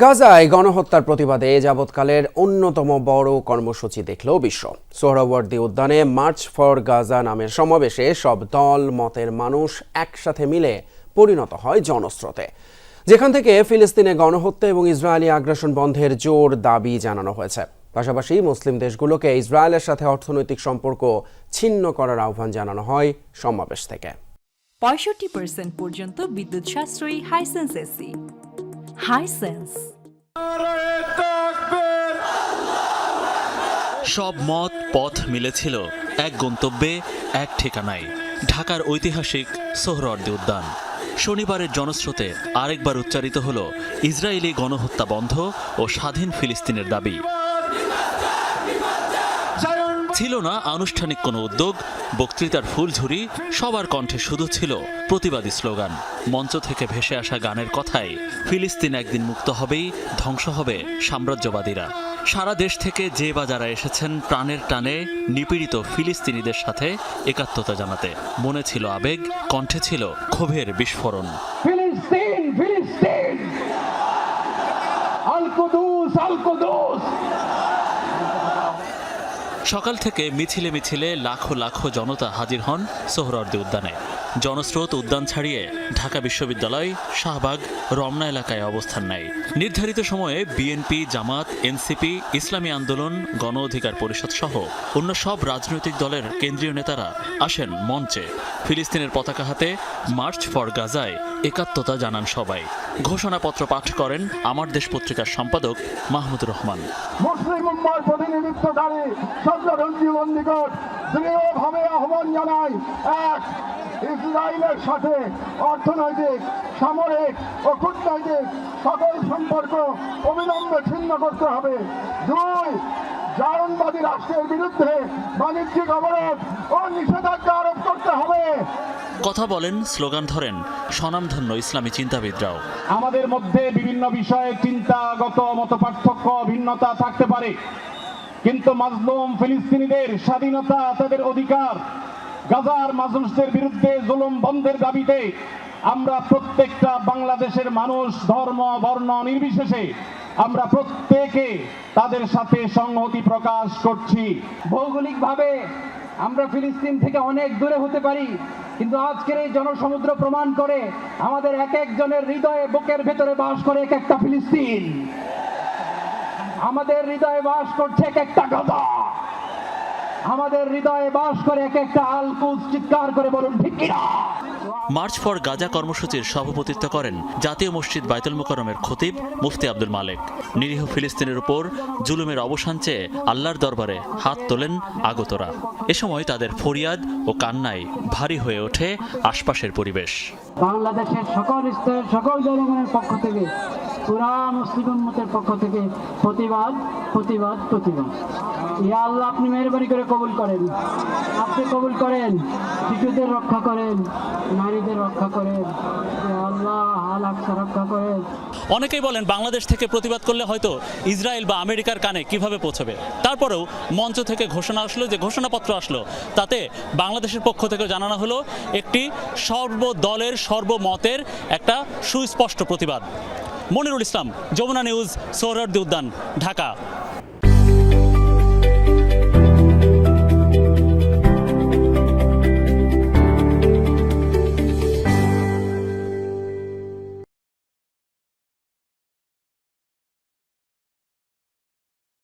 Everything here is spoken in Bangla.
গাজায় গণহত্যার প্রতিবাদে যাবৎকালের অন্যতম বড় কর্মসূচি দেখল বিশ্ব। সোহরাওয়ার্দী উদ্যানে মার্চ ফর গাজা নামের সমাবেশে সব দল মতের মানুষ একসাথে মিলে পরিণত হয় জনস্রোতে, যেখান থেকে ফিলিস্তিনে গণহত্যা এবং ইসরায়েলি আগ্রাসন বন্ধের জোর দাবি জানানো হয়েছে। পাশাপাশি মুসলিম দেশগুলোকে ইসরায়েলের সাথে অর্থনৈতিক সম্পর্ক ছিন্ন করার আহ্বান জানানো হয় সমাবেশ থেকে। 65% পর্যন্ত বিদ্যুৎ সাশ্রয়ী হাইসেন্স এসি। হাইসেন্স সব মত পথ মিলেছিল এক গন্তব্যে, এক ঠিকানায়, ঢাকার ঐতিহাসিক সোহরাওয়ার্দী উদ্যান। শনিবারের জনস্রোতে আরেকবার উচ্চারিত হল ইসরায়েলি গণহত্যা বন্ধ ও স্বাধীন ফিলিস্তিনের দাবি। ছিল না আনুষ্ঠানিক কোনো উদ্যোগ, বক্তৃতার ফুলঝুরি, সবার কণ্ঠে শুধু ছিল প্রতিবাদী স্লোগান। মঞ্চ থেকে ভেসে আসা গানের কথায় ফিলিস্তিন একদিন মুক্ত হবেই, ধ্বংস হবে সাম্রাজ্যবাদীরা। সারা দেশ থেকে যে বা যারা এসেছেন প্রাণের টানে নিপীড়িত ফিলিস্তিনিদের সাথে একাত্মতা জানাতে। মনে ছিল আবেগ, কণ্ঠে ছিল ক্ষোভের বিস্ফোরণ। ফিলিস্তিন ফিলিস্তিন, আল কুদুস আল কুদুস। সকাল থেকে মিছিলে মিছিলে লাখো লাখো জনতা হাজির হন সোহরাওয়ার্দী উদ্যানে। জনস্রোত উদ্যান ছাড়িয়ে ঢাকা বিশ্ববিদ্যালয়, শাহবাগ, রমনা এলাকায় অবস্থান নেয়। নির্ধারিত সময়ে বিএনপি, জামাত, এনসিপি, ইসলামী আন্দোলন, গণ অধিকার পরিষদ সহ অন্য সব রাজনৈতিক দলের কেন্দ্রীয় নেতারা আসেন মঞ্চে। ফিলিস্তিনের পতাকা হাতে মার্চ ফর গাজায় একাত্মতা জানান সবাই। ঘোষণাপত্র পাঠ করেন আমার দেশ পত্রিকার সম্পাদক মাহমুদুর রহমান। মুসলিম উম্মার প্রতিনিধিত্বকারী সর্বধর্মীয় জীবননিকট দৃঢ়ভাবে আহ্বান জানাই, এক, ইসরায়েলের সাথে অর্থনৈতিক, সামরিক ও কূটনৈতিক সকল সম্পর্ক অবিলম্বে ছিন্ন করতে হবে। দুই, জায়নবাদী রাষ্ট্রের বিরুদ্ধে বাণিজ্যিক অবরোধ ও নিষেধাজ্ঞা আরোপ করতে হবে। কথা বলেন, স্লোগান ধরেন স্বনামধন্য ইসলামী চিন্তাবিদরাও। আমাদের মধ্যে বিভিন্ন বিষয়ে চিন্তাগত মতপার্থক্য, ভিন্নতা থাকতে পারে, কিন্তু মাজলুম ফিলিস্তিনিদের স্বাধীনতা, তাদের অধিকার, গাজার মানুষদের বিরুদ্ধে জুলুম বন্ধের দাবিতে আমরা প্রত্যেকটা বাংলাদেশের মানুষ, ধর্ম, বর্ণ নির্বিশেষে আমরা প্রত্যেকে তাদের সাথে সংহতি প্রকাশ করছি। ভৌগোলিকভাবে আমরা ফিলিস্তিন থেকে অনেক দূরে হতে পারি, কিন্তু আজকের এই জনসমুদ্র প্রমাণ করে আমাদের এক একজনের হৃদয়ে, বুকের ভেতরে বাস করে এক একটা ফিলিস্তিন। আমাদের হৃদয়ে বাস করছে এক একটা গাজা, আমাদের হৃদয়ে বাস করে এক একটা আল কুদস। চিৎকার করে বলুন ঠিক কিনা। মার্চ ফর গাজা কর্মসূচির সভাপতিত্ব করেন জাতীয় মসজিদ বায়তুল মুকাররমের খতিব মুফতি আব্দুল মালেক। নিরীহ ফিলিস্তিনের উপর জুলুমের অবসান চেয়ে আল্লাহর দরবারে হাত তোলেন আগতরা। এ সময় তাদের ফরিয়াদ ও কান্নায় ভারী হয়ে ওঠে আশপাশের পরিবেশ। বাংলাদেশের সকল স্তরের সকল জনগণের পক্ষ থেকে, পুরা মুসলিম উম্মতের পক্ষ থেকে প্রতিবাদ প্রতিবাদ প্রতিবাদ। ইয়া আল্লাহ, আপনি মেহরবানি করে কবুল করেন, আপনি কবুল করেন। শিশুদের রক্ষা করেন, নারীদের রক্ষা করেন, ইয়া আল্লাহ আল-আকসা রক্ষা করেন। অনেকেই বলেন বাংলাদেশ থেকে প্রতিবাদ করলে হয়তো ইসরায়েল বা আমেরিকার কানে কিভাবে পৌঁছবে। তারপরেও মঞ্চ থেকে ঘোষণা আসলো, যে ঘোষণাপত্র আসলো, তাতে বাংলাদেশের পক্ষ থেকে জানানো হলো একটি সর্বদলের সর্বমতের একটা সুস্পষ্ট প্রতিবাদ। মনিরুল ইসলাম, যমুনা নিউজ, সোহরাওয়ার্দী উদ্যান, ঢাকা।